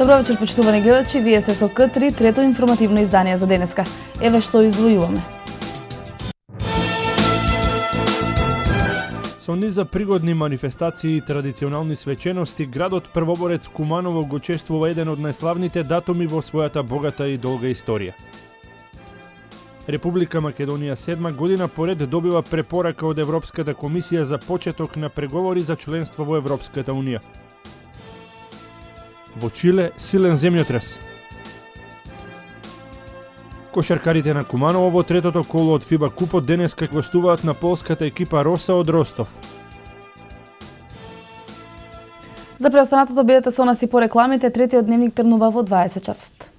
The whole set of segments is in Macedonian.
Добро вечер, почитувани гледачи, вие сте со К3, трето информативно издание за денеска. Еве што извојуваме. Со низа пригодни манифестации и традиционални свечености, градот Првоборец Куманово го чествува еден од најславните датуми во својата богата и долга историја. Република Македонија 7 година поред добива препорака од Европската комисија за почеток на преговори за членство во Европската унија. Во Чиле силен земјотрес. Кошаркарите на Куманово во третото коло од ФИБА купот денеска гостуваат на полската екипа Роса од Ростов. За преостанатото бидете со нас и по рекламите, третиот дневник тргнува во 20 часот.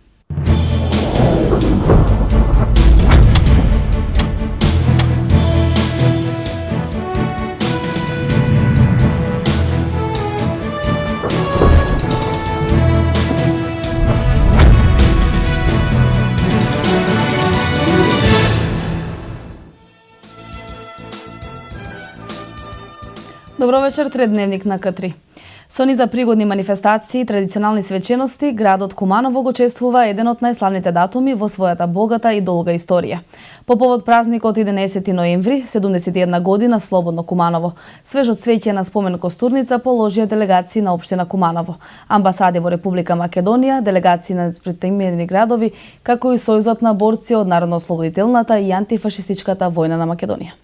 Добро вечер, трет дневник на К3. Со низа пригодни манифестации и традиционални свечености, градот Куманово го чествува еден од најславните датуми во својата богата и долга историја. По повод празникот 11 ноември, 71 година слободно Куманово, свежо цвеќе на спомен костурница положија делегации на општина Куманово, амбасади во Република Македонија, делегации на претимени градови, како и Сојузот на борци од Народно-ослободителната и антифашистичката војна на Македонија.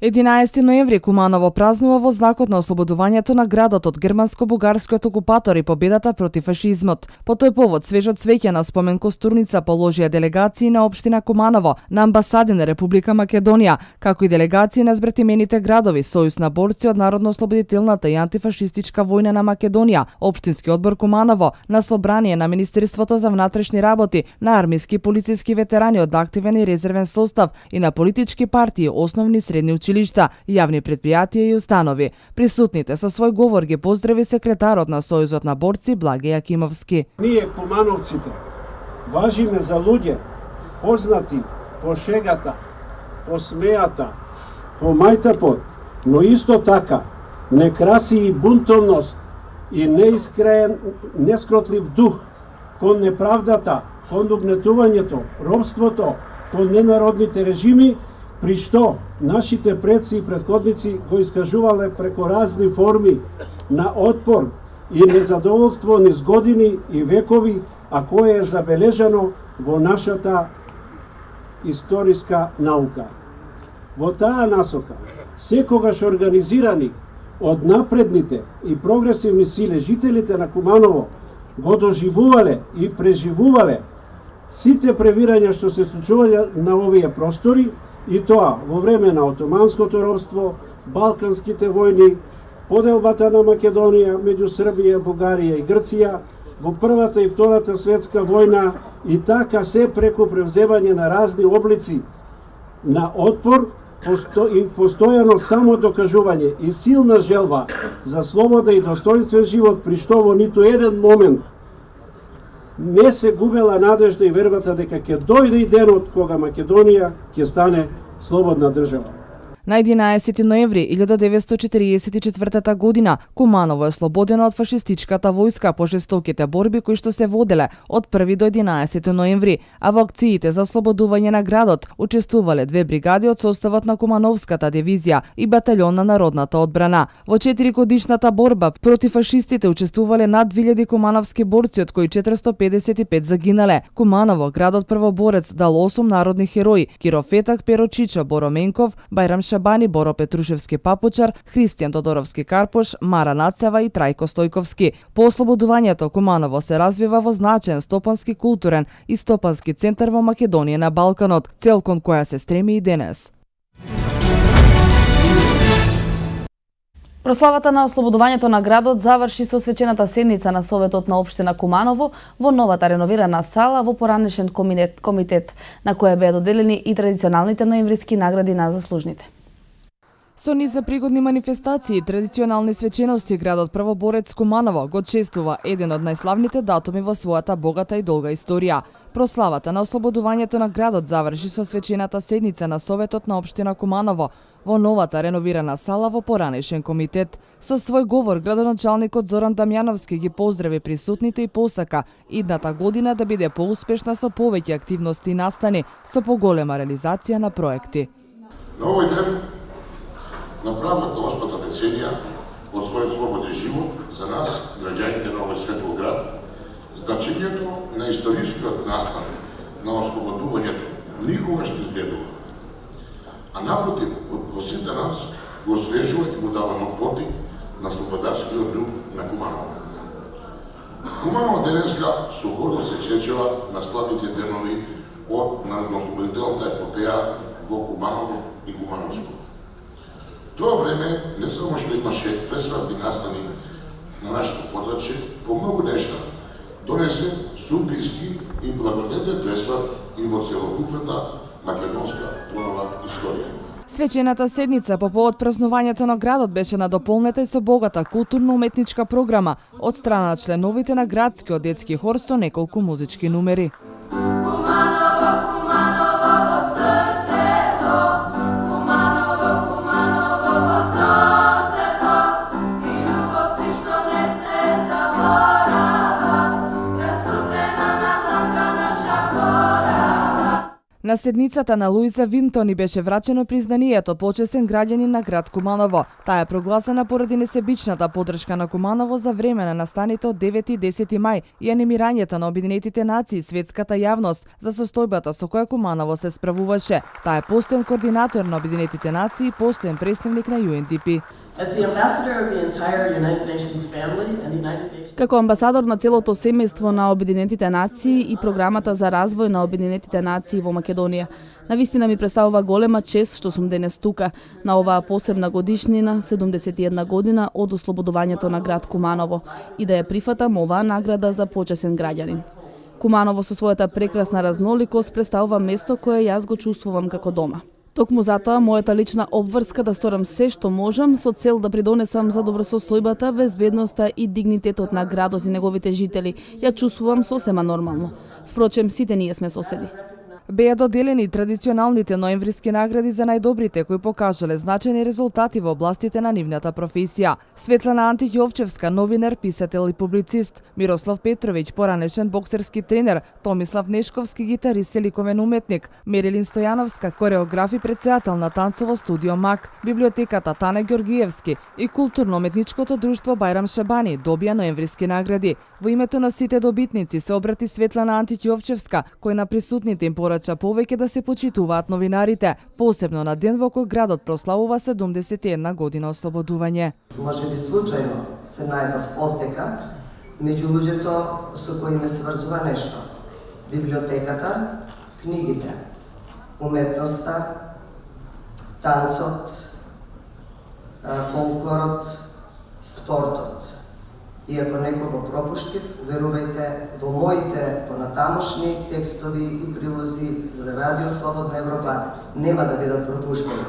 11 ноември Куманово празнува во знакот на ослободувањето на градот од германско-бугарскиот окупатор и победата против фашизмот. По тој повод свежо цвеќе на спомен костурница положија делегации на општина Куманово, на амбасади на Република Македонија, како и делегации на збратимените градови Сојуз на борци од Народно-ослободителната и антифашистичка војна на Македонија, општински одбор Куманово, на собрание на Министерството за внатрешни работи, на армиски и полициски ветерани од активен и резервен состав и на политички партии, основни и средни училишта, јавни предпријатија и установи. Присутните со свој говор ги поздрави секретарот на Сојузот на борци Благе Јакимовски. Ние кумановците важиме за луѓе познати по шегата, по смејата, по мајтапот, но исто така не краси и бунтовност и неискрен, нескротлив дух кон неправдата, кон угнетувањето, робството, кон ненародните режими, при што нашите предци и претходници го искажувале преко разни форми на отпор и незадоволство низ години и векови, а кое е забележано во нашата историска наука. Во таа насока, секогаш организирани од напредните и прогресивни сили, жителите на Куманово го доживувале и преживувале сите превирања што се случувале на овие простори, и тоа во време на отоманското робство, балканските војни, поделбата на Македонија меѓу Србија, Бугарија и Грција, во Првата и Втората светска војна и така се преку превземање на разни облици на отпор и постојано само докажување и силна желба за слобода и достоинствен живот, при што во ниту еден момент не се губела надежда и вербата дека ќе дојде и денот кога Македонија ќе стане слободна држава. На 11 ноември 1944 година Куманово е слободено од фашистичката војска по жестоките борби кои што се воделе од 1 до 11 ноември, а во акциите за ослободување на градот учествувале две бригади од составот на Кумановската дивизија и батальон на народната одбрана. Во 4-годишната борба против фашистите учествувале над 2000 кумановски борци, од кои 455 загинале. Куманово, градот Првоборец, дал 8 народни херои: Киро Фетак, Перо Чичо, Боро Менков, Бајрам Шабани, Боро Петрушевски Папучар, Христијан Тодоровски Карпош, Мара Нацева и Трајко Стојковски. По ослободувањето Куманово се развива во значаен стопански, културен и стопански центар во Македонија на Балканот, цел кон која се стреми и денес. Прославата на ослободувањето на градот заврши со свечената седница на Советот на општина Куманово во новата реновирана сала во поранешен комитет, на која беа доделени и традиционалните ноемвриски награди на заслужните. Со низа пригодни манифестации и традиционални свечености, градот Првоборец Куманово го чествува еден од најславните датуми во својата богата и долга историја. Прославата на ослободувањето на градот заврши со свечената седница на Советот на општина Куманово во новата реновирана сала во поранешен комитет. Со свој говор градоначалникот Зоран Дамјановски ги поздрави присутните и посака идната година да биде поуспешна со повеќе активности и настани, со поголема реализација на проекти. На овој ден, на правата на 8-та деценија од својот слободен живот, за нас, граѓаните на овој светол град, значењето на историскиот настан на ослободувањето никогаш не изгледува. А напротив, во сите нас го освежува и го дава нов потик на слободарскиот дух на Куманово. Куманово денеска со гордост се чечела на славните денови од народно-ослободителната епопеја во Куманово и Кумановско. Тоа време не само што имаше пресвратни настани на нашето подрачје, по многу нешта донесе суписки и благодетен пресврат и во целокупната македонска тронова историја. Свечената седница по повод празнувањето на градот беше надополнета и со богата културно-уметничка програма од страна на членовите на градскиот детски хор со неколку музички numeri. На седницата на Луиза Винтони беше врачено признанието почесен граѓанин на град Куманово. Таа е прогласена поради несебичната поддршка на Куманово за време на настаните од 9 и 10 мај и анимирањето на Обединетите нации и светската јавност за состојбата со која Куманово се справуваше. Таа е постојан координатор на Обединетите нации и постојан представник на UNDP. Како амбасадор на целото семејство на Обединетите нации и програмата за развој на Обединетите нации во Македонија, навистина ми представува голема чест што сум денес тука, на оваа посебна годишнина, 71 година од ослободувањето на град Куманово, и да ја прифатам оваа награда за почесен граѓанин. Куманово со својата прекрасна разноликост представува место кое јас го чувствувам како дома. Токму затоа, мојата лична обврска да сторам се што можам со цел да придонесам за добросостојбата, безбедноста и дигнитетот на градот и неговите жители, ја чувствувам сосема нормално. Впрочем, сите ние сме соседи. Беа доделени традиционалните ноемвриски награди за најдобрите кои покажале значајни резултати во областите на нивната професија. Светлана Антијовчевска, новинар, писател и публицист; Мирослав Петровиќ, поранешен боксерски тренер; Томислав Нешковски, гитарист и ликовен уметник; Мерилин Стојановска, кореограф и претседател на танцово студио МАК; библиотеката Тане Ѓоргиевски и културно-уметничкото друштво Бајрам Шабани добија ноемвриски награди. Во името на сите добитници се обрати Светлана Антијовчевска, кој на присутните им порача повеќе да се почитуваат новинарите, посебно на ден во кој градот прославува 71 година ослободување. Може би случајно се најдов овдека меѓу луѓето со кои ме сврзува нешто. Библиотеката, книгите, уметноста, танцот, фолклорот, спортот. И ако некој го пропуштив, верувајте, во моите понатамошни текстови и прилози за Радио Слободна Европа нема да бидат пропуштени.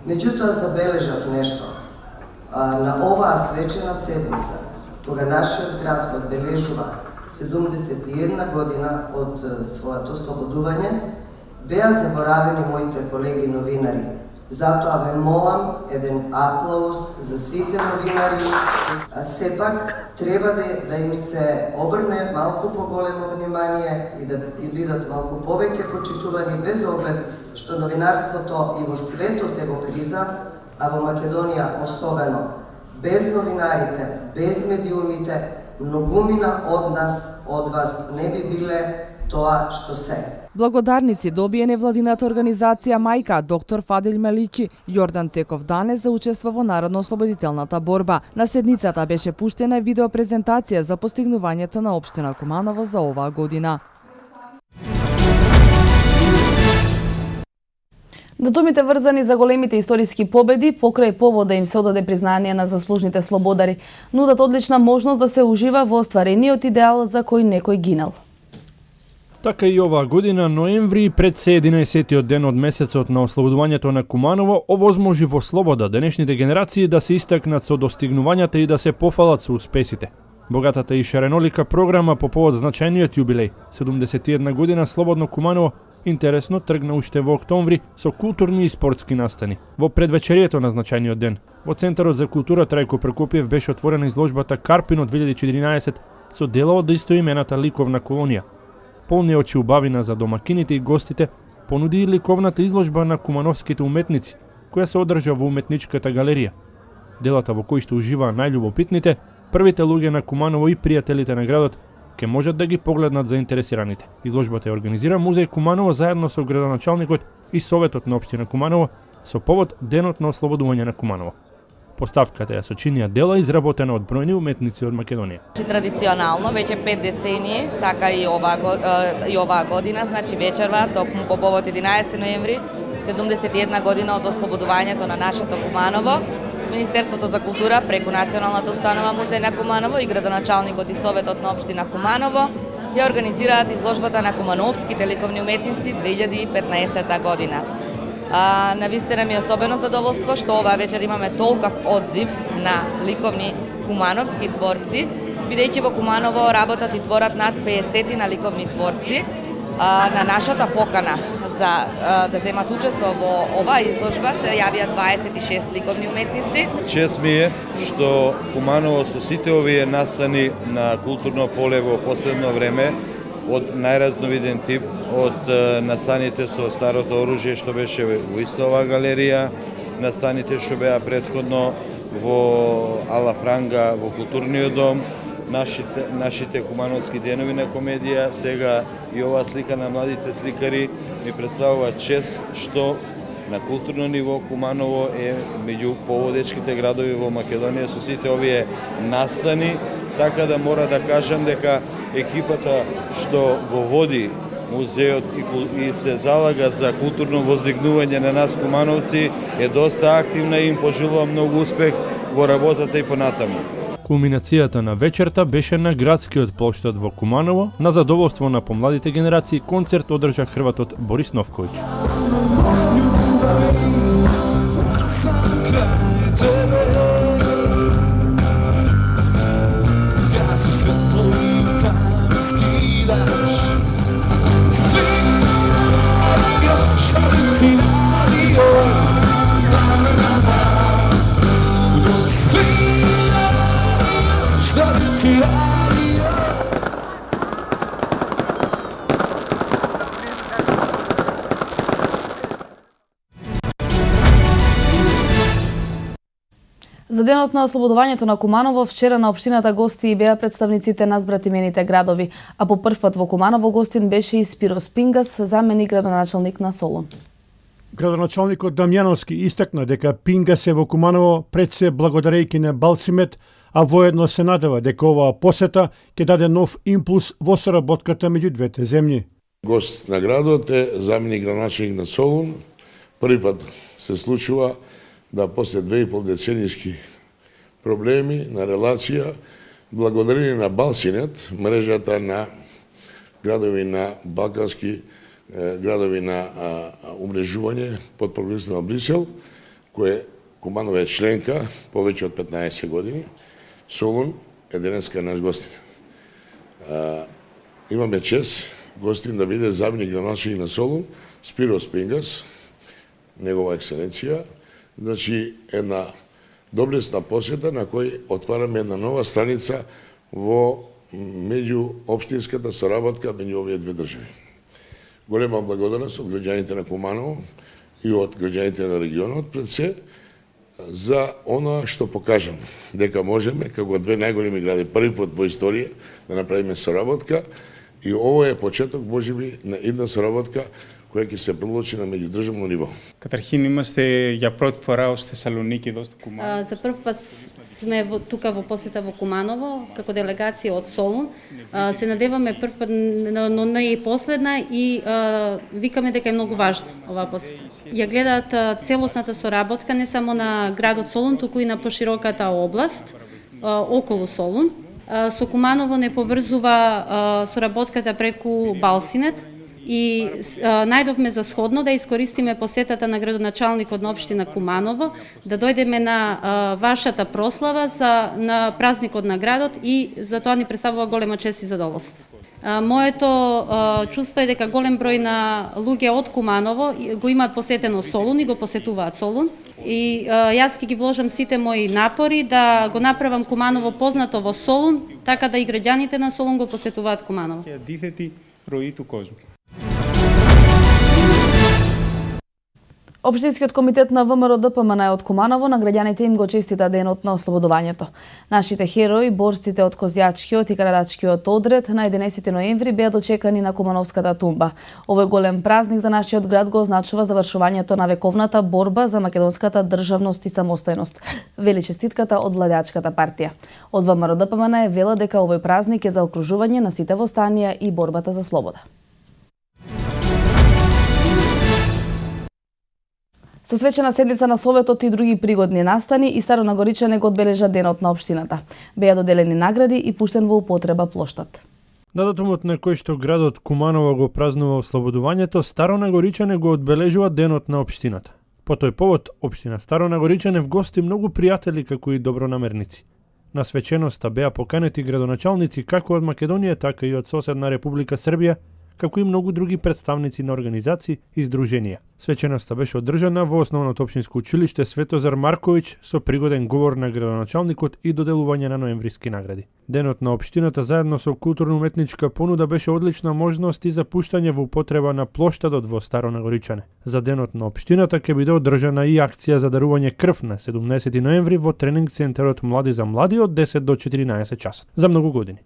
Меѓутоа забележав нешто. На оваа свечена седница, кога нашиот град одбележува 71 година од своето ослободување, беа заборавени моите колеги новинари. Затоа ве молам еден аплауз за сите новинари. Сепак треба да им се обрне малку поголемо внимание и да бидат малку повеќе почитувани, без оглед што новинарството и во светот е во криза, а во Македонија особено. Без новинарите, без медиумите, многумина од нас, од вас не би биле тоа што се. Благодарници добие невладината организација Мајка, доктор Фаделј Меличи, Јордан Цеков Данес за учество во народно-ослободителната борба. На седницата беше пуштена видеопрезентација за постигнувањето на општина Куманово за оваа година. Датумите врзани за големите историски победи покрај повод да им се одаде признание на заслужните слободари нудат одлична можност да се ужива во остварениот идеал за кој некој гинал. Така и оваа година, ноември, пред се 11-тиот ден од месецот на ослободувањето на Куманово, овозможи во слобода денешните генерации да се истакнат со достигнувањата и да се пофалат со успесите. Богатата и шаренолика програма по повод значајниот јубилеј, 71 година Слободно Куманово, интересно тргна уште во октомври со културни и спортски настани. Во предвечерието на значајниот ден, во Центарот за култура Трајко Прокопиев беше отворена изложбата Карпино 2014 со дела од истоимената ликовна колонија. Полни очи убавина за домакините и гостите понуди и ликовната изложба на кумановските уметници, која се одржа во уметничката галерија. Делата во кои што уживаа најљубопитните, првите луѓе на Куманово и пријателите на градот ќе можат да ги погледнат заинтересираните. Изложбата ја организира Музеј Куманово заедно со градоначалникот и Советот на општина Куманово со повод Денот на ослободување на Куманово. Поставката ја сочинија дела изработена од бројни уметници од Македонија. Традиционално, веќе 5 децении, така и оваа година, значи вечерва, токму по повод 11 ноември, 71 година од ослободувањето на нашето Куманово, Министерството за култура преку Националната установа Музеј на Куманово и градоначалникот и Советот на општина Куманово ја организираат изложбата на кумановските ликовни уметници 2015 година. Навистина ми е особено задоволство што оваа вечер имаме толков одзив на ликовни кумановски творци, бидејќи во Куманово работат и творат над 50 на ликовни творци. На нашата покана за да земат учество во оваа изложба се јавија 26 ликовни уметници. Чест ми е што Куманово со сите овие настани на културно поле во последно време од најразновиден тип, од настаните со старото оружје што беше во иста оваа галерија, настаните што беа претходно во Ала Франга во културниот дом, нашите кумановски денови на комедија, сега и оваа слика на младите сликари ми представува чест што на културно ниво Куманово е меѓу поводечките градови во Македонија со сите овие настани, така да мора да кажам дека екипата што го води музеот и се залага за културно воздигнување на нас кумановци е доста активна и им пожелувам многу успех во работата и понатаму. Кулминацијата на вечерта беше на градскиот плоштад во Куманово. На задоволство на помладите генерации концерт одржа хрватот Борис Новковиќ. За денот на ослободувањето на Куманово, вчера на општината гости беа представниците на збратимените градови, а по прв пат во Куманово гостин беше и Спирос Пингас, заменик градоначалник на Солун. Градоначалникот Дамјановски истакна дека Пингас е во Куманово пред се благодарејќи на Балсимет, а воедно се надева дека оваа посета ќе даде нов импулс во соработката меѓу двете земји. Гост на градот е заменик градоначалник на Солун. Први пат се случува да после 2,5 деценијски проблеми на релација, благодарение на Балсинет, мрежата на градови на балкански градови на умрежување под покровителството на Брисел, кој Куманово е членка повеќе од 15 години. Солун е денеска наш гостин. Имаме чест гостин да биде заменик градоначалник на Солун, Спирос Пингас, негова екселенција. Значи, една доблесна посета на кој отвараме една нова страница во меѓу општинската соработка меѓу овие две држави. Голема благодарност од граѓаните на Куманово и од граѓаните на регионот пред се за она што покажам, дека можеме како две најголеми гради први пат во историја да направиме соработка и ово е почеток можеби на една соработка која ќе се продлочи на меѓудржавно ниво. Катархин, имате ја прв фора од Тесалоники до Куманово? За прв пат сме тука во посета во Куманово, како делегација од Солун. Се надеваме прв пат, но не и последна и викаме дека е многу важна оваа посета. Ја гледаат целосната соработка не само на градот Солун, туку и на пошироката област околу Солун. Со Куманово не поврзува соработката преку Балсинет и најдовме за сходно да искористиме посетата на градоначалникот на општина Куманово, да дојдеме на вашата прослава на празникот на градот и за тоа ни представува голема чест и задоволство. Моето чувство е дека голем број на луѓе од Куманово го имаат посетено Солун и го посетуваат Солун. И јас ќе ги вложам сите мои напори да го направам Куманово познато во Солун, така да и граѓаните на Солун го посетуваат Куманово. Και αντίθετη ροή του κόσμου. Општинскиот комитет на ВМРО ДПМН од Куманово на граѓаните им го честита денот на ослободувањето. Нашите херои, борците од Козјачкиот и Карадачкиот одред на 11 ноември беа дочекани на Кумановската тумба. Овој голем празник за нашиот град го означува завршувањето на вековната борба за македонската државност и самостојност, вели честитката од владеачката партија. Од ВМРО ДПМН вела дека овој празник е за окружување на сите востанија и борбата за слобода. Со свечена седница на Советот и други пригодни настани и старонагоричани го одбележа денот на општината. Беа доделени награди и пуштен во употреба плоштад. На датумот на кој што градот Куманово го празнува ослободувањето, старонагоричани го одбележува денот на општината. По тој повод, општина Старонагоричане вгости многу пријатели како и добронамерници. На свеченоста беа поканети градоначалници како од Македонија, така и од соседна Република Србија, како и многу други представници на организации и здруженија. Свеченоста беше одржана во основното општинско училиште Светозар Марковиќ со пригоден говор на градоначалникот и доделување на ноемвриски награди. Денот на општината заедно со културно-уметничка понуда беше одлична можност и за пуштање во употреба на плоштадот во Старонагоричане. За денот на општината ќе биде одржана и акција за дарување крв на 17 ноември во тренинг центарот Млади за млади од 10 до 14 часот. За многу години.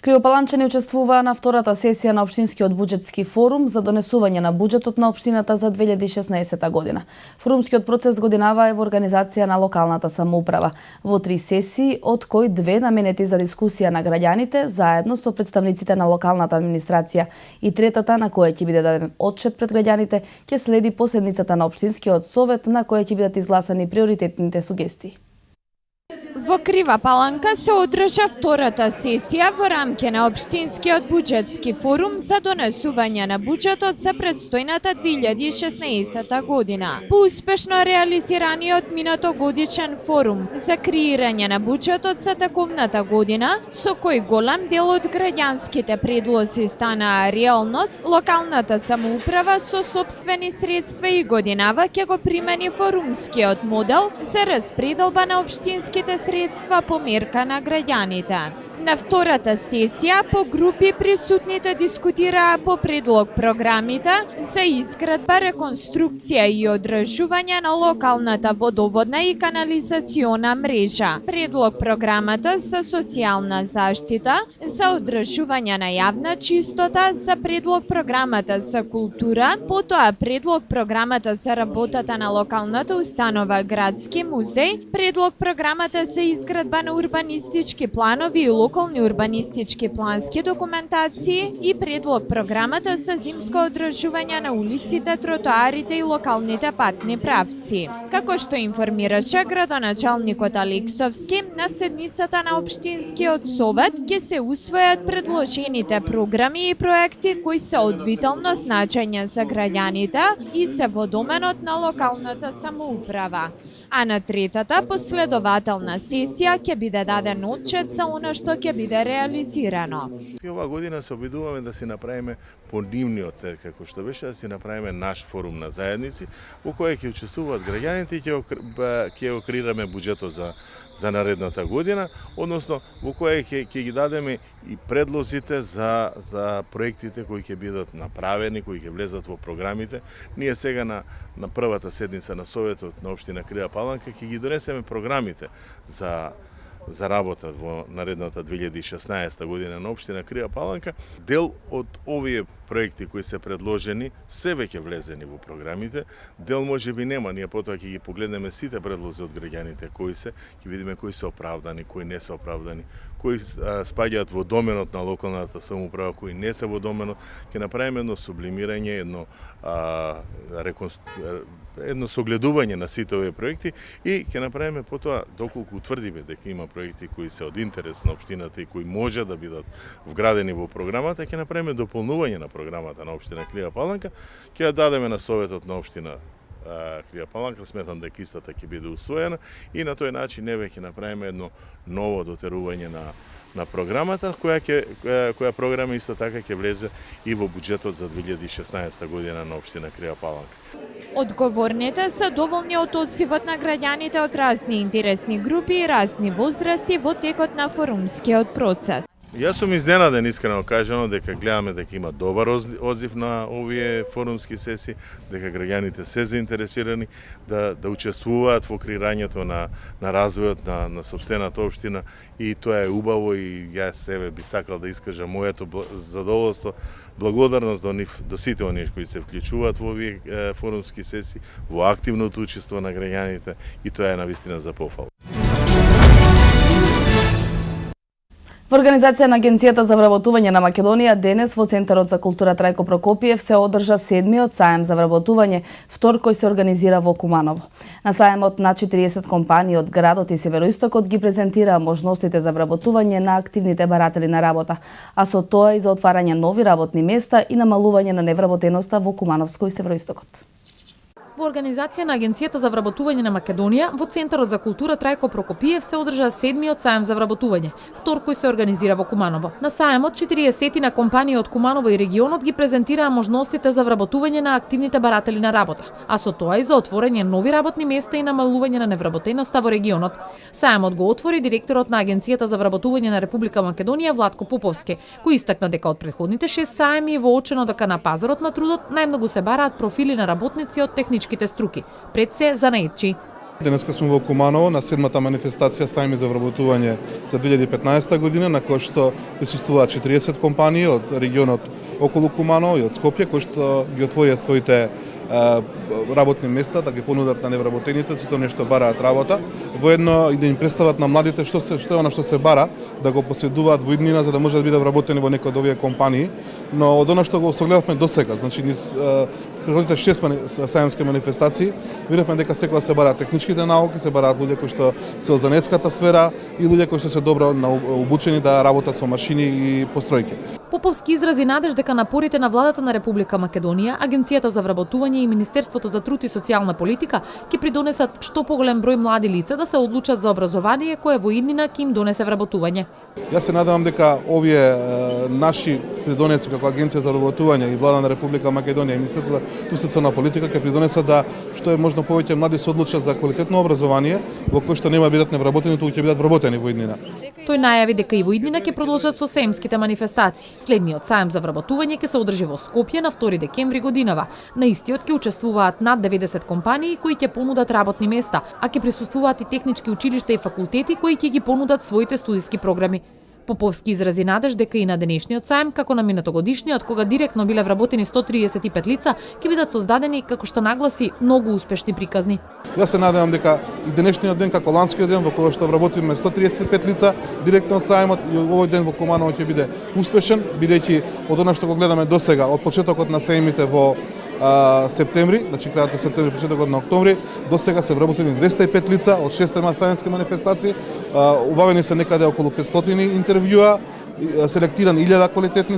Криопаланчани учествуваа на втората сесија на Општинскиот буџетски форум за донесување на буџетот на општината за 2016 година. Форумскиот процес годинава е во организација на локалната самоуправа, во 3 сесии, од кои 2 наменети за дискусија на граѓаните, заедно со представниците на локалната администрација, и третата, на која ќе биде даден отчет пред граѓаните, ќе следи поседницата на Општинскиот совет, на која ќе бидат изгласани приоритетните сугестии. Во Крива Паланка се одржа втората сесија во рамки на Општинскиот буџетски форум за донесување на буџетот за предстојната 2016 година. По успешно реализираниот минатогодишен форум за креирање на буџетот за тековната година, со кој голем дел од граѓанските предлози станаа реалност, локалната самоуправа со сопствени средства и годинава ќе го примени форумскиот модел за распределба на општинските средства по мерка на граѓаните. На втората сесија по групи присутните дискутираа по предлог програмите за изградба, реконструкција и одржување на локалната водоводна и канализациона мрежа, предлог програмата за социјална заштита, за одржување на јавна чистота, за предлог програмата за култура, потоа предлог програмата за работата на локалната установа Градски музеј, предлог програмата за изградба на урбанистички планови и локални урбанистички плански документации и предлог програмата за зимско одржување на улиците, тротоарите и локалните патни правци. Како што информираше градоначалникот Алексовски, на седницата на Општинскиот совет ќе се усвојат предложените програми и проекти кои се од витално значење за граѓаните и се во доменот на локалната самоуправа. А на третата последователна сесија ќе биде даден отчет за она што ќе биде реализирано. И оваа година се обидуваме да си направиме понивниот, како што беше, да си направиме наш форум на заедници, во кој ќе учествуваат граѓаните и ќе го креираме буџетот за наредната година, односно во кој ќе ги дадеме и предлозите за проектите кои ќе бидат направени, кои ќе влезат во програмите. Ние сега на првата седница на Советот на Општина Крива Паланка ќе ги донесеме програмите за работа во наредната 2016 година на Општина Крива Паланка. Дел од овие проекти кои се предложени се веќе влезени во програмите, дел можеби нема, ние потоа ќе ги погледнеме сите предлози од граѓаните кои се, ќе видиме кои се оправдани, кои не се оправдани, кои спаѓаат во доменот на локалната самоуправа, кои не се во доменот, ќе направиме едно сублимирање, едно согледување на сите овие проекти и ќе направиме потоа, доколку утврдиме дека има проекти кои се од интерес на општината и кои може да бидат вградени во програмата, ќе направиме дополнување на програмата на општина Кривја Паланка, ќе ја дадеме на Советот на општина Кривја Паланка, сметам дека истата ќе биде усвоена и на тој начин ние ќе направиме едно ново дотерување на програмата, која програма исто така ќе влезе и во буџетот за 2016 година на општина Кривја Паланка. Одговорните се доволни од одзивот на граѓаните од разни интересни групи и разни возрасти во текот на форумскиот процес. Јас сум изненаден, искрено кажано, дека гледаме дека има добар одзив на овие форумски сесии, дека граѓаните се заинтересирани да учествуваат во креирањето на развојот на сопствената општина и тоа е убаво и јас себе би сакал да искажам моето задоволство, благодарност до сите оние кои се вклучуваат во овие форумски сесии, во активното учество на граѓаните и тоа е навистина за пофал. Во организација на Агенцијата за вработување на Македонија денес во Центарот за култура Трајко Прокопиев се одржа 7-миот саем за вработување, втор кој се организира во Куманово. На саемот на 40 компании од градот и североистокот ги презентираа можностите за вработување на активните баратели на работа, а со тоа и за отварање нови работни места и намалување на невработеноста во Кумановско и североистокот. Во организација на Агенцијата за вработување на Македонија, во Центарот за култура Трајко Прокопиев се одржа 7-миот саем за вработување, втор кој се организира во Куманово. На саемот 40 на компании од Куманово и регионот ги презентираа можностите за вработување на активните баратели на работа, а со тоа и за отворање нови работни места и намалување на невработеноста во регионот. Саемот го отвори директорот на Агенцијата за вработување на Република Македонија Владко Поповски, кој истакна дека од претходните 6 саеми е воочено дека на пазарот на трудот најмногу се бараат профили на работници од техничките струки, пред се занаетчи. Денеска сме во Куманово на 7-та манифестација сајми за вработување за 2015 година, на кој што присуствуваат 40 компании од регионот околу Куманово и од Скопје, кои што ги отворија своите работни места да ги понудат на невработените, сето нешто бараат работа, воедно и да им представат на младите што е она што се бара, да го поседуваат во иднина за да може да бидат вработени во некои од овие компании. Но од она што го согледавме досега, значи низ предходните 6 саемски манифестации, видовме дека секогаш се бараат техничките науки, се бараат луѓе кои што се од занетската сфера и луѓе кои што се добро обучени да работат со машини и постројки. Поповски изрази надеж дека напорите на владата на Република Македонија, Агенцијата за вработување и Министерството за труд и социјална политика ќе придонесат што поголем број млади лица да се одлучат за образование кое во иднина ќе им донесе вработување. Јас се надевам дека овие наши придонеси како Агенција за вработување и влада на Република Македонија и Министерството за труд и социјална политика ќе придонесат да што е можно повеќе млади се одлучат за квалитетно образование во кое што нема бидат невработени, туку ќе бидат вработени во иднина. Тој најави дека и во иднина ќе продолжат со саемските манифестации. Следниот саем за вработување ќе се одржи во Скопје на 2 декември годинава. На истиот ќе учествуваат над 90 компании кои ќе понудат работни места, а ќе присуствуваат и технички училишта и факултети кои ќе ги понудат своите студиски програми. Поповски изрази надеж дека и на денешниот саем, како на минатогодишниот, кога директно биле вработени 135 лица, ќе бидат создадени, како што нагласи, многу успешни приказни. Јас се надевам дека и денешниот ден, како ланскиот ден, во кој што вработиме 135 лица директно од саемот, и овој ден во Куманово ќе биде успешен, бидејќи од она што го гледаме досега, од почетокот на саемите во септември, значи крајот на септември, почетокот на октомври, до сега се вработени 205 лица од 6 саемски манифестации, убавени се некаде околу 500 интервјуа, селектирани 1000 квалитетни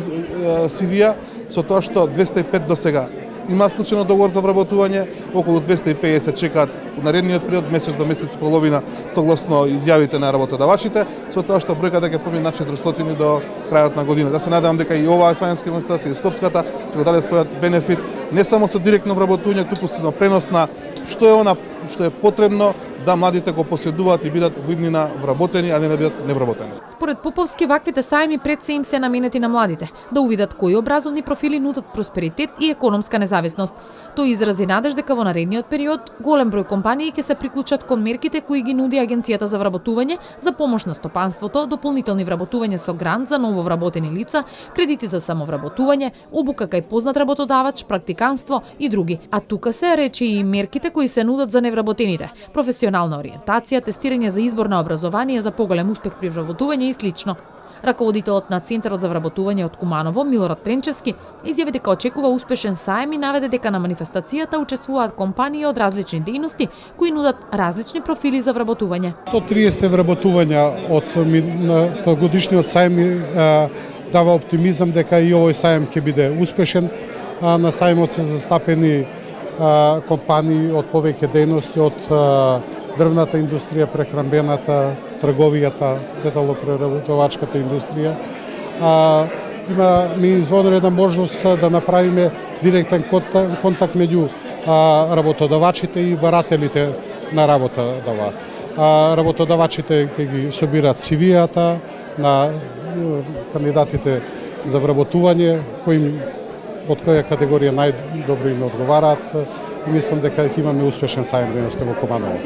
CV-а, со тоа што 205 до сега има склучено договор за вработување, околу 250 чекаат во наредниот период, месец до месец и половина, согласно изјавите на работодавачите, со тоа што бројката ќе помине на 400 до крајот на година. Да се надевам дека и оваа саемска манифестација и Скопската ќе го даде својот бенефит не само со директно вработување, туку со пренос на што е она што е потребно да младите го поседуваат и бидат во иднина вработени, а не да бидат невработени. Според Поповски, ваквите саеми пред се им се наменети на младите, да увидат кои образовни профили нудат просперитет и економска независност. Тој изрази надеж дека во наредниот период голем број компании ќе се приклучат кон мерките кои ги нуди Агенцијата за вработување за помош на стопанството, дополнителни вработување со грант за ново вработени лица, кредити за самовработување, обука кај познат работодавач, практиканство и други. А тука се рече и мерките кои се нудат за невработените, професионални професионална ориентација, тестирање за избор на образование за поголем успех при вработување и слично. Раководителот на Центарот за вработување од Куманово, Милорад Тренчевски, изјави дека очекува успешен саем и наведе дека на манифестацијата учествуваат компании од различни дејности кои нудат различни профили за вработување. 130 вработувања од годишниот саем дава оптимизам дека и овој саем ќе биде успешен. На саемот се застапени компании од повеќе дејности, од дрвната индустрија, прехранбената, трговијата, металопреработувачката индустрија. Има извонредна можност да направиме директен контакт меѓу работодавачите и барателите на работа. Работодавачите ќе ги собираат CV-ата на кандидатите за вработување, од која категорија најдобро им одговараат. Мислам дека ќе имаме успешен саем денеска во Куманово.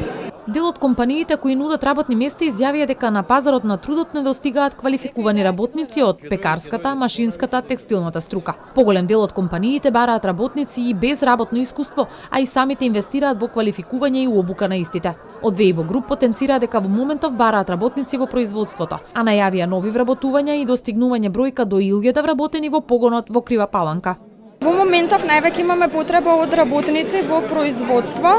Дел од компаниите кои нудат работни места изјавија дека на пазарот на трудот недостигаат квалификувани работници од пекарската, машинската, текстилната струка. Поголем дел од компаниите бараат работници и без работно искуство, а и самите инвестираат во квалификување и обука на истите. Од Вејбо Груп потенцира дека во моментов бараат работници во производството, а најавија нови вработувања и достигнување бројка до 1000 вработени во погонот во Крива Паланка. Во моментов највеќе имаме потреба од работници во производство,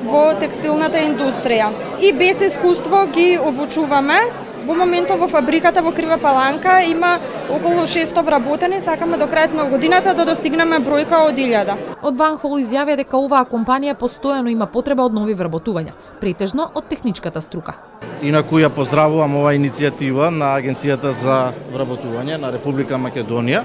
во текстилната индустрија. И без искуство ги обучуваме. Во моментов во фабриката во Крива Паланка има околу 600 вработени, сакаме до крајот на годината да достигнеме бројка од 1000. Од Ван Хол изјавија дека оваа компанија постојано има потреба од нови вработувања, претежно од техничката струка. Инаку ја поздравувам оваа иницијатива на Агенцијата за вработување на Република Македонија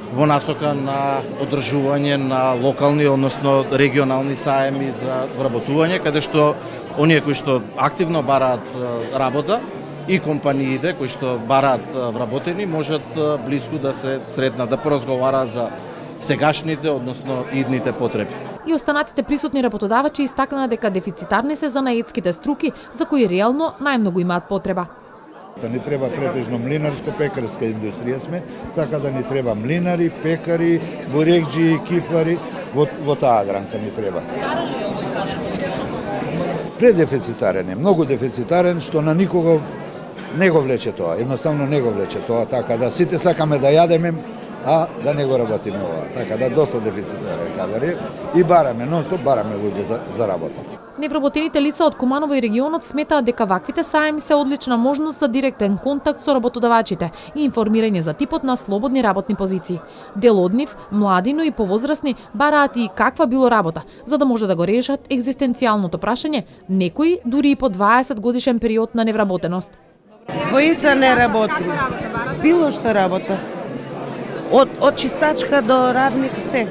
во насока на одржување на локални, односно регионални саеми за вработување, каде што оние кои што активно бараат работа и компаниите кои што бараат вработени можат близко да се сретнат, да поразговараат за сегашните, односно идните потреби. И останатите присутни работодавачи истакнаа дека дефицитарни се занаетските струки за кои реално најмногу имаат потреба. Да ни треба претежно млинарско-пекарска индустрија сме, така да ни треба млинари, пекари, бурекџи, кифлари, во таа гранка ни треба. Предефицитарен е, многу дефицитарен, што на никого не го влече тоа, едноставно не го влече тоа, така да сите сакаме да јадеме, а да не го работиме ова. Така да доста дефицитарен кадар е и бараме, нон-стоп бараме луѓе за работа. Невработените лица од Куманово и регионот сметаат дека ваквите саеми се одлична можност за директен контакт со работодавачите и информирање за типот на слободни работни позиции. Дел од нив, млади, но и повозрасни, бараат и каква било работа, за да може да го решат екзистенцијалното прашање, некои дури и по 20 годишен период на невработеност. Двојица не работи. Било што работа. Од чистачка до радник се.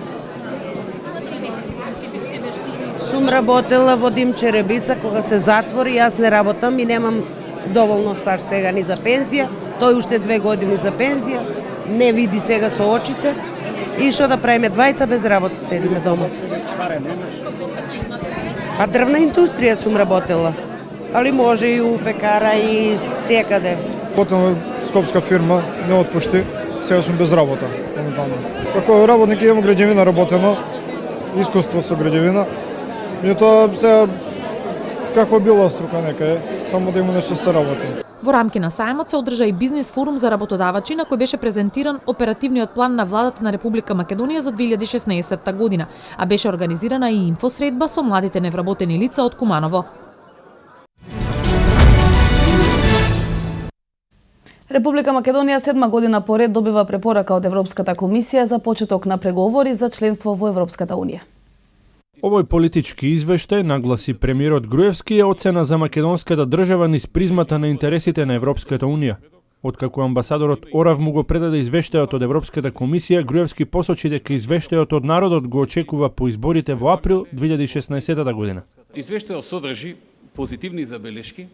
Сум работела во Дим Черебица кога се затвори, јас не работам и немам доволно стаж сега ни за пензија. Тој уште 2 години за пензија, не види сега со очите. И што да правиме, двајца без работа седиме дома. А дрвна индустрија сум работела. Али може и у пекара и секаде. Работам скопска фирма, не отпушти, сега сум без работа. Како работник имам граѓевина работено, искуство со граѓевина. И тоа сега каква била струка некаде, само да има нешто се работи. Во рамки на саемот се одржа и бизнис форум за работодавачи на кој беше презентиран оперативниот план на владата на Република Македонија за 2016 година, а беше организирана и инфосредба со младите невработени лица од Куманово. Република Македонија 7 година поред добива препорака од Европската комисија за почеток на преговори за членство во Европската унија. Овој политички извештај, нагласи премиерот Груевски, е оцена за македонската држава низ призмата на интересите на Европската унија. Откако амбасадорот Орав му го предаде извештајот од Европската комисија, Груевски посочи дека извештајот од народот го очекува по изборите во април 2016 година. Извештајот содржи позитивни забелешки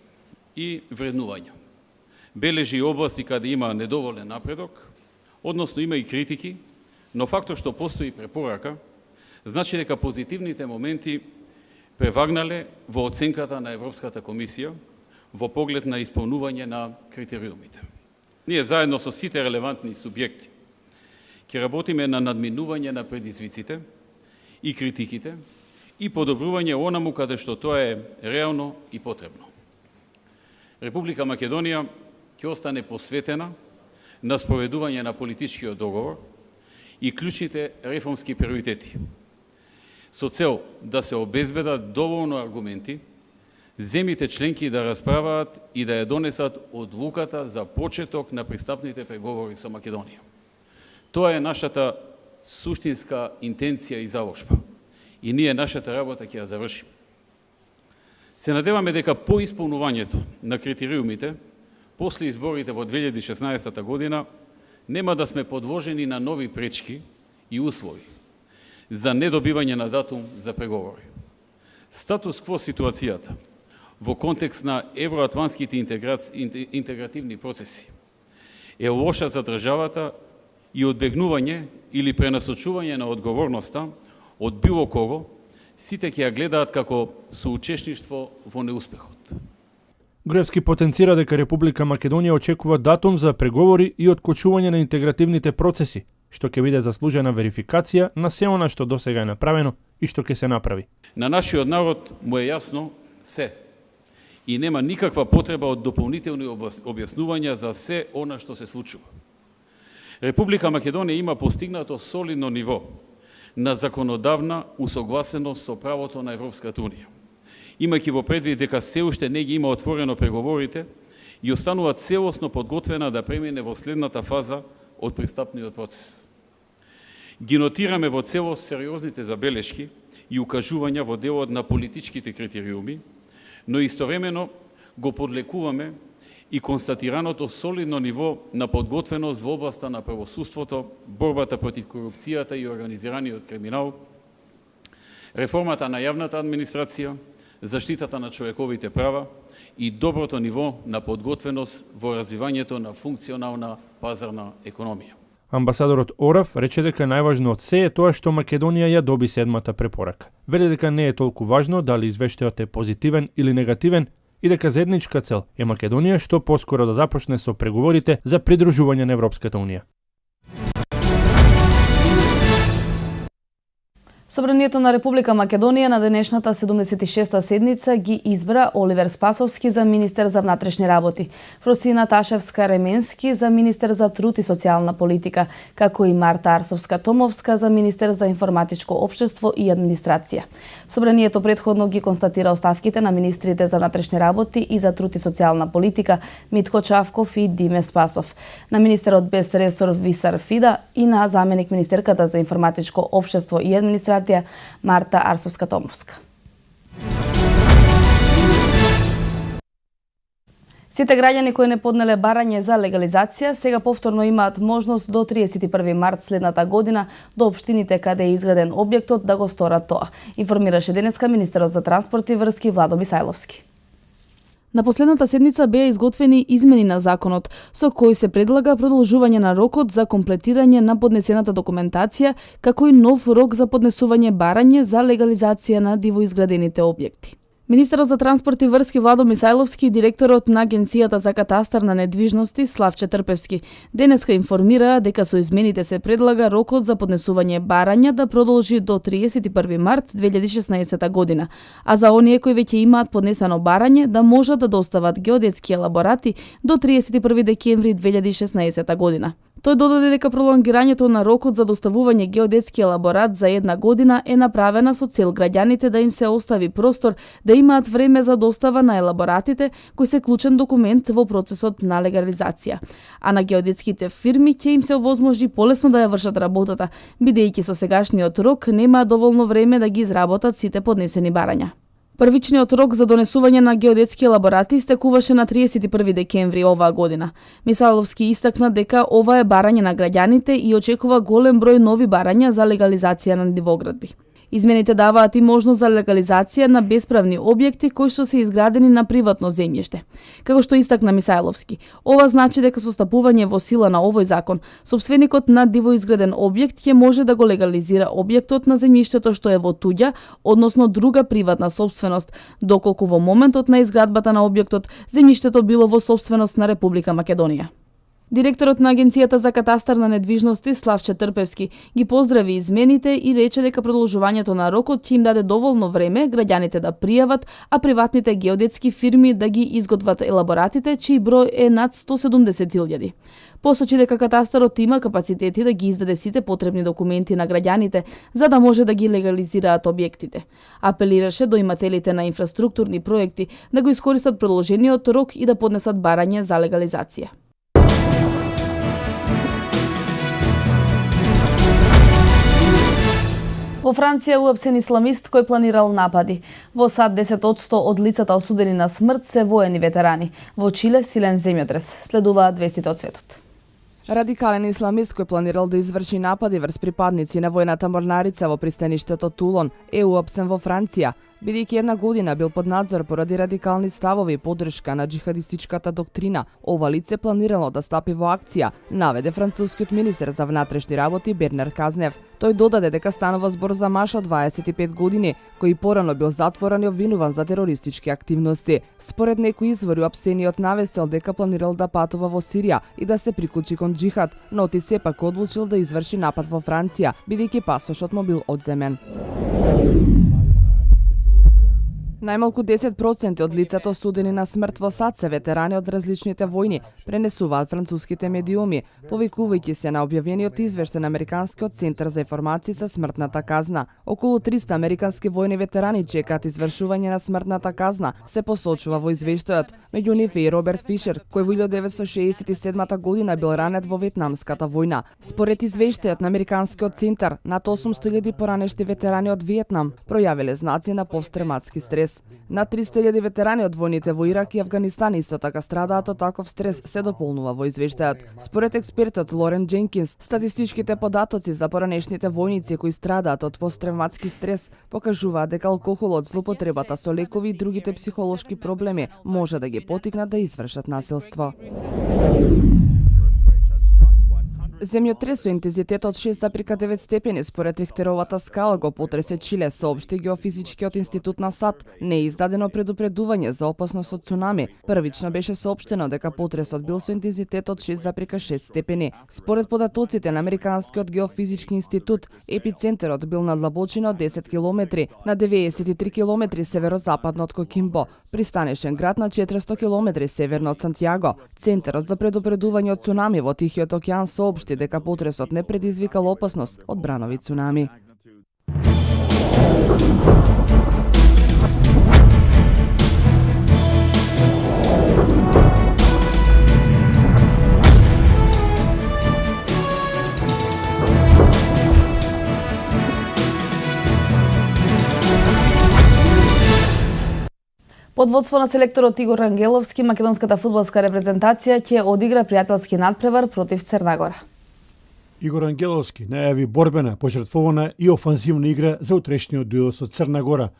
и вреднувања. Бележи области каде има недоволен напредок, односно има и критики, но фактот што постои препорака, значи дека позитивните моменти превагнале во оценката на Европската комисија во поглед на исполнување на критериумите. Ние заедно со сите релевантни субјекти ќе работиме на надминување на предизвиците и критиките и подобрување онаму каде што тоа е реално и потребно. Република Македонија ќе остане посветена на спроведување на политичкиот договор и клучните реформски приоритети, со цел да се обезбедат доволно аргументи земјите членки да расправаат и да ја донесат одлуката за почеток на пристапните преговори со Македонија. Тоа е нашата суштинска интенција и заложба. И ние нашата работа ќе ја завршиме. Се надеваме дека по исполнувањето на критериумите после изборите во 2016 година нема да сме подложени на нови пречки и услови за недобивање на датум за преговори. Статус кво ситуацијата во контекст на евроатлантските интегративни процеси е лоша за државата и одбегнување или пренасочување на одговорноста од било кого, сите ќе ја гледаат како соучесништво во неуспехот. Груевски потенцира дека Република Македонија очекува датум за преговори и откочување на интегративните процеси, што ќе биде заслужена верификација на се она што досега е направено и што ќе се направи. На нашиот народ му е јасно се и нема никаква потреба од дополнителни објаснувања за се она што се случува. Република Македонија има постигнато солидно ниво на законодавна усогласеност со правото на Европската Унија, имајќи во предвид дека се уште не ги има отворено преговорите и останува целосно подготвена да премине во следната фаза од пристапниот процес. Ги нотираме во целост сериозните забелешки и укажувања во делот на политичките критериуми, но истовремено го подлекуваме и констатираното солидно ниво на подготвеност во областа на правосудството, борбата против корупцијата и организираниот криминал, реформата на јавната администрација, заштитата на човековите права и доброто ниво на подготвеност во развивањето на функционална пазарна економија. Амбасадорот Орав рече дека најважно од се е тоа што Македонија ја доби седмата препорака. Вели дека не е толку важно дали извештајот е позитивен или негативен и дека заедничка цел е Македонија што поскоро да започне со преговорите за придружување на Европската Унија. Собранието на Република Македонија на денешната 76-та седница ги избра Оливер Спасовски за министер за внатрешни работи, Фросина Ташевска-Ременски за министер за труд и социјална политика, како и Марта Арсовска-Томовска за министер за информатичко општество и администрација. Собранието претходно ги констатира оставките на министрите за внатрешни работи и за труд и социјална политика Митко Чавков и Диме Спасов, на министерот без ресор Висар Фида и на заменик министерката за информатичко општество и администрација Марта Арсовска-Томовска. Сите граѓани кои не поднеле барање за легализација сега повторно имаат можност до 31 март следната година до општините каде е изграден објектот да го сторат тоа, информираше денеска министерот за транспорт и врски Владо Мисајловски. На последната седница беа изготвени измени на законот, со кои се предлага продолжување на рокот за комплетирање на поднесената документација, како и нов рок за поднесување барање за легализација на дивоизградените објекти. Министерот за транспорт и врски Владо Мисајловски и директорот на Агенцијата за катастар на недвижности Славче Трпевски денеска информираа дека со измените се предлага рокот за поднесување барања да продолжи до 31 март 2016 година, а за оние кои веќе имаат поднесено барање да можат да достават геодетски елаборати до 31 декември 2016 година. Тој додаде дека пролонгирањето на рокот за доставување геодетски елаборат за една година е направена со цел граѓаните да им се остави простор да имаат време за достава на елаборатите, кои се клучен документ во процесот на легализација. А на геодетските фирми ќе им се овозможи полесно да ја вршат работата, бидејќи со сегашниот рок нема доволно време да ги изработат сите поднесени барања. Првичниот рок за донесување на геодетски елаборати истекуваше на 31 декември оваа година. Мисајловски истакна дека ова е барање на граѓаните и очекува голем број нови барања за легализација на дивоградби. Измените даваат и можност за легализација на бесправни објекти кои што се изградени на приватно земјиште. Како што истакна Мисајловски, ова значи дека со стапување во сила на овој закон, сопственикот на дивоизграден објект ќе може да го легализира објектот на земјиштето што е во туѓа, односно друга приватна сопственост, доколку во моментот на изградбата на објектот земјиштето било во сопственост на Република Македонија. Директорот на Агенцијата за катастар на недвижности Славче Трпевски ги поздрави измените и рече дека продолжувањето на рокот ќе им даде доволно време граѓаните да пријават, а приватните геодетски фирми да ги изготват елаборатите, чиј број е над 170.000. Посочи дека катастарот има капацитети да ги издаде сите потребни документи на граѓаните за да може да ги легализираат објектите. Апелираше до имателите на инфраструктурни проекти да го искористат продолжениот рок и да поднесат барање за легализација. Во Франција уапсен исламист кој планирал напади. Во САД 10% од лицата осудени на смрт се воени ветерани. Во Чиле силен земјотрес. Следуваат вестите од светот. Радикален исламист кој планирал да изврши напади врз припадници на војната морнарица во пристаништето Тулон е уапсен во Франција, бидејќи една година бил под надзор поради радикални ставови и поддршка на џихадистичката доктрина. Ова лице планирало да стапи во акција, наведе францускиот министер за внатрешни работи Бернар Казнев. Тој додаде дека станува збор за маж од 25 години, кој порано бил затворен и обвинуван за терористички активности. Според некои извори, уапсениот навестил дека планирал да патува во Сирија и да се приклучи кон џихад, но ти сепак одлучил да изврши напад во Франција, бидејќи пасошот му бил одземен. Најмалку 10% од лицата осудени на смрт во САД се ветерани од различните војни, пренесуваат француските медиуми, повикувајќи се на објавениот извештај на Американскиот центар за информации за смртната казна. Околу 300 американски војни ветерани чекаат извршување на смртната казна, се посочува во извештајот. Меѓу нив е и Роберт Фишер, кој во 1967 година бил ранет во Виетнамската војна. Според извештајот на Американскиот центар, над 800.000 поранешти ветерани од Виетнам пројавиле знаци на посттравматски стрес. Над 300.000 ветерани од војните во Ирак и Авганистан исто така страдаат од таков стрес, се дополнува во извештајот. Според експертот Лорен Дженкинс, статистичките податоци за поранешните војници кои страдаат од посттравматски стрес покажуваат дека алкохолот, злоупотребата со лекови и другите психолошки проблеми може да ги поттикнат да извршат насилство. Земјотрес со интензитет од 6,9 степени според Рихтеровата скала го потресе Чиле, соопшти Геофизичкиот институт на САД. Не е издадено предупредување за опасност од цунами. Првично беше соопштено дека потресот бил со интензитет од 6,6 степени. Според податоците на Американскиот геофизички институт, епицентарот бил на длабочина од 10 километри, на 93 километри северозападно од Кокимбо, пристанешен град на 400 километри северно од Сантјаго. Центарот за предупредување од цунами во Тихиот океан соопшти дека потресот не предизвикал опасност од бранови цунами. Под водство на селекторот Игор Рангеловски, македонската фудбалска репрезентација ќе одигра пријателски надпревар против Црна Гора. Игор Ангеловски најави борбена, пожртвована и офанзивна игра за утрешниот дуел со Црна Гора.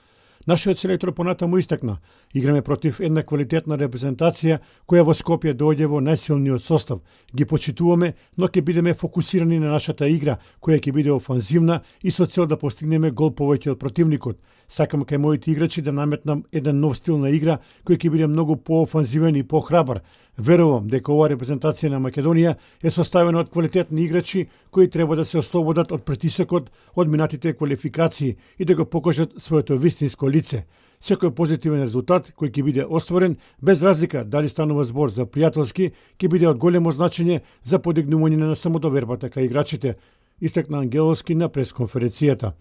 Нашиот селектор понатаму истакна: играме против една квалитетна репрезентација која во Скопје доаѓа во најсилниот состав. Ги почитуваме, но ќе бидеме фокусирани на нашата игра, која ќе биде офанзивна и со цел да постигнеме гол повеќе од противникот. Сакам кај моите играчи да наметнам еден нов стил на игра кој ќе биде многу поофанзивен и похрабар. Верувам дека оваа репрезентација на Македонија е составена од квалитетни играчи кои треба да се ослободат од притисокот од минатите квалификации и да го покажат своето вистинско лице. Секој позитивен резултат кој ќе биде остварен, без разлика дали станува збор за пријателски, ќе биде од големо значење за подигнување на самодовербата кај играчите, истакна Ангеловски на пресконференцијата.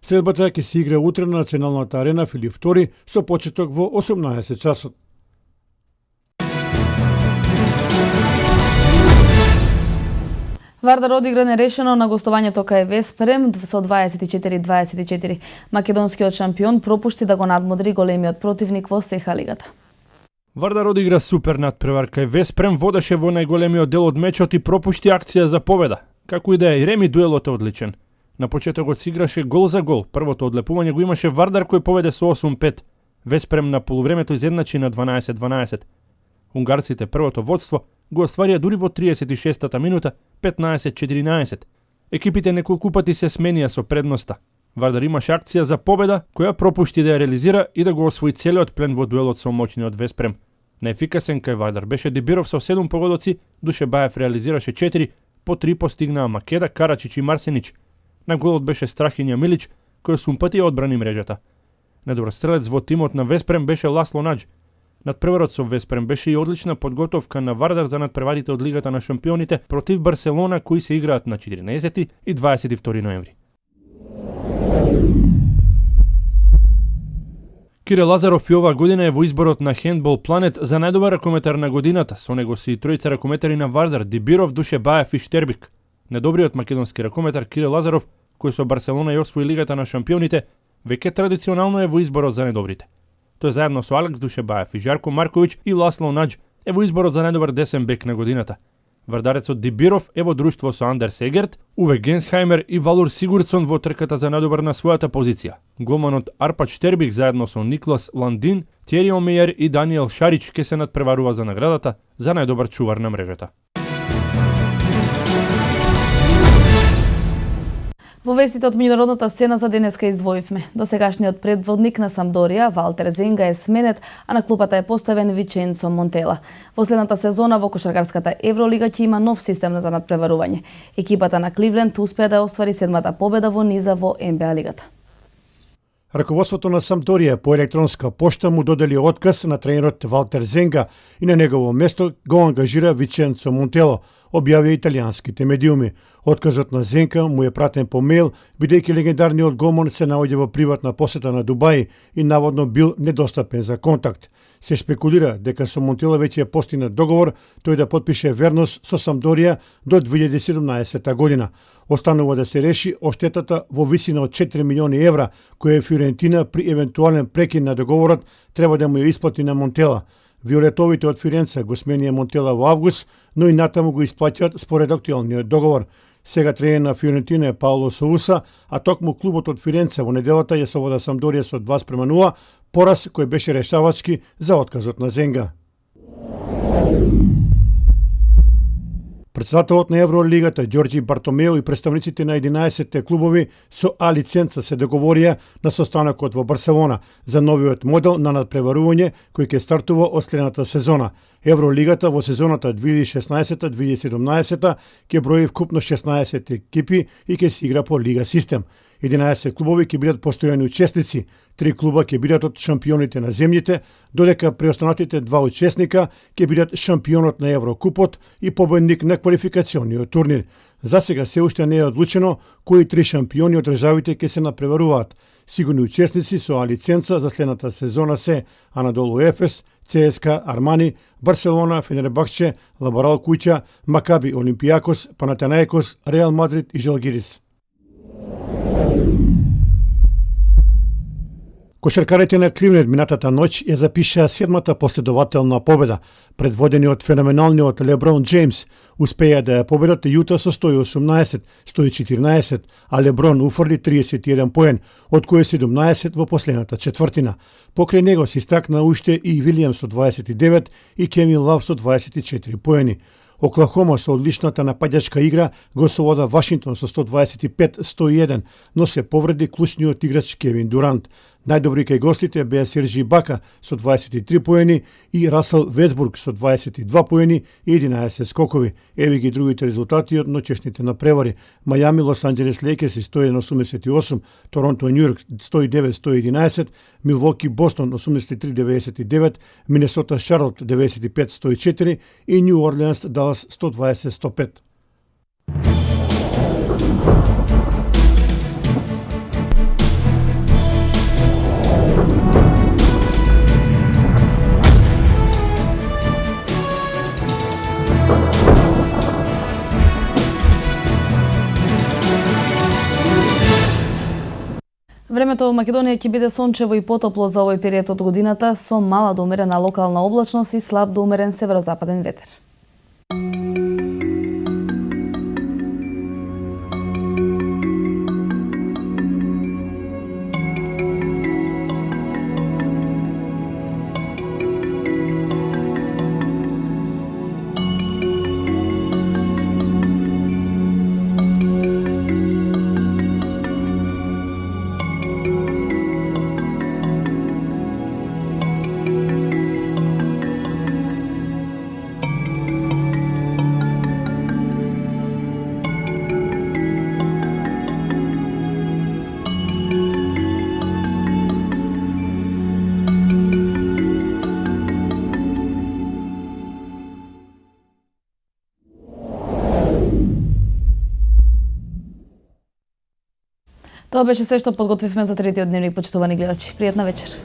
Средбата ќе се игра утре на Националната арена Филип II со почеток во 18 часот. Вардар одигра нерешено на гостувањето кај Веспрем со 24-24. Македонскиот шампион пропушти да го надмудри големиот противник во СХ лигата. Вардар одигра супер надпревар кај Веспрем, водеше во најголемиот дел од мечот и пропушти акција за победа. Како и да е, реми дуелот е одличен. На почетокот се играше гол за гол. Првото одлепување го имаше Вардар кој поведе со 8-5. Веспрем на полувремето изедначи на 12-12. Унгарците првото водство го остварија дури во 36-та минута, 15-14. Екипите неколку пати се сменија со предноста. Вардар имаше акција за победа, која пропушти да ја реализира и да го освои целиот плен во дуелот со моќниот Веспрем. Наефикасен кај Вардар беше Дебиров со 7 погодоци, Душебаев реализираше 4, по 3 постигнаа Македа, Карачич и Марсенич. На голот беше Страхиња Милич, кој 8 пати ја одбрани мрежата. Недобар стрелец во тимот на Веспрем беше Ласло Надж. Надпреварот со Веспрем беше и одлична подготовка на Вардар за надпреварите од Лигата на шампионите против Барселона, кои се играат на 14 и 22 ноември. Кире Лазаров и оваа година е во изборот на Handball Planet за најдобар ракометар на годината. Со него се и тројца ракометари на Вардар, Дибиров, Душебаев и Штербик. Недобриот македонски ракометар Кире Лазаров, кој со Барселона ја освои Лигата на шампионите, веќе традиционално е во изборот за недобрите. Тој заедно со Алекс Душебаев и Жарко Марковиќ и Ласло Надж е во изборот за најдобар десен бек на годината. Вардарецот Дибиров е во друштво со Андерс Егерт, Уве Генсхаймер и Валур Сигурдсон во трката за најдобар на својата позиција. Голманот Арпад Штербик заедно со Никлас Ландин, Тиери Омејер и Даниел Шарич ке се надпреварува за наградата за најдобар чувар на мрежата. Во вестите од меѓународната сцена за денеска издвоивме. Досегашниот предводник на Самдорија, Валтер Зенга, е сменет, а на клупата е поставен Виченцо Монтела. Во следната сезона во кошаркарската Евролига ќе има нов систем за надпреварување. Екипата на Кливленд успеа да оствари 7-та победа во низа во НБА лигата. Раководството на Самдорија по електронска пошта му додели отказ на тренерот Валтер Зенга и на негово место го ангажира Виченцо Монтело, објавија италијанските медиуми. Отказот на Зенка му е пратен по мејл, бидејќи легендарниот голман се наоѓа во приватна посета на Дубај и наводно бил недостапен за контакт. Се шпекулира дека со Монтело веќе е постигнат договор тој да потпише верност со Самдорија до 2017 година. Останува да се реши оштетата во висина од 4 милиони евра, која Фиорентина при евентуален прекин на договорот треба да му ја исплати на Монтела. Виолетовите од Фиренца го сменија Монтела во август, но и натаму го исплаќаат според актуелниот договор. Сега тренер на Фиорентина е Пауло Соуса, а токму клубот од Фиренца во неделата ја совода Самдорија со 2:0, пораз кој беше решавачки за отказот на Зенга. Председателот на Евролигата Ѓорѓи Бартомео и представниците на 11 клубови со А лиценца се договорија на состанокот во Барселона за новиот модел на надпреварување кој ќе стартува од следната сезона. Евролигата во сезоната 2016-2017 ќе брои вкупно 16 екипи и ќе се игра по лига систем. 11 клубови ќе бидат постојани учесници, 3 клуба ќе бидат од шампионите на земјите, додека преостанатите 2 учесника ќе бидат шампионот на Еврокупот и победник на квалификациониот турнир. За сега се уште не е одлучено кои 3 шампиони од државите ќе се надпреваруваат. Сигурни учесници со А лиценца за следната сезона се Анадолу Ефес, ЦСКА, Армани, Барселона, Фенербахче, Лаборал Куќа, Макаби, Олимпијакос, Панатенаикос, Реал Мадрид и Желгирис. Кошаркарите на Кливленд минатата ноќ ја запишаа 7-та последователна победа. Предводени од феноменалниот Леброн Джеймс, успеа да ја победат Јута со 118-114, а Леброн уфрли 31 поен, од кои 17 во последната четвртина. Покрај него се истакна уште и Вилијам со 29 и Кевин Лав со 24 поени. Оклахома со одличната нападјачка игра го совода Вашингтон со 125-101, но се повреди клучниот играч Кевин Дурант. Најдобри кај гостите беа Сержи Бака со 23 поени и Расел Весбург со 22 поени и 11 скокови. Еви ги другите резултати од ноќешните напревари. Мајами Лос Анџелес Лейкерс 101-88, Торонто Њујорк 109-111, Милвоки Бостон 83-99, Минесота Шарлот 95-104 и Њу Орлеанс Далас 120-105. Времето во Македонија ќе биде сончево и потопло за овој период од годината со мала до умерена локална облачност и слаб до умерен северозападен ветер. Тоа беше се што подготвивме за третиот дневник, почитувани гледачи. Пријатна вечер.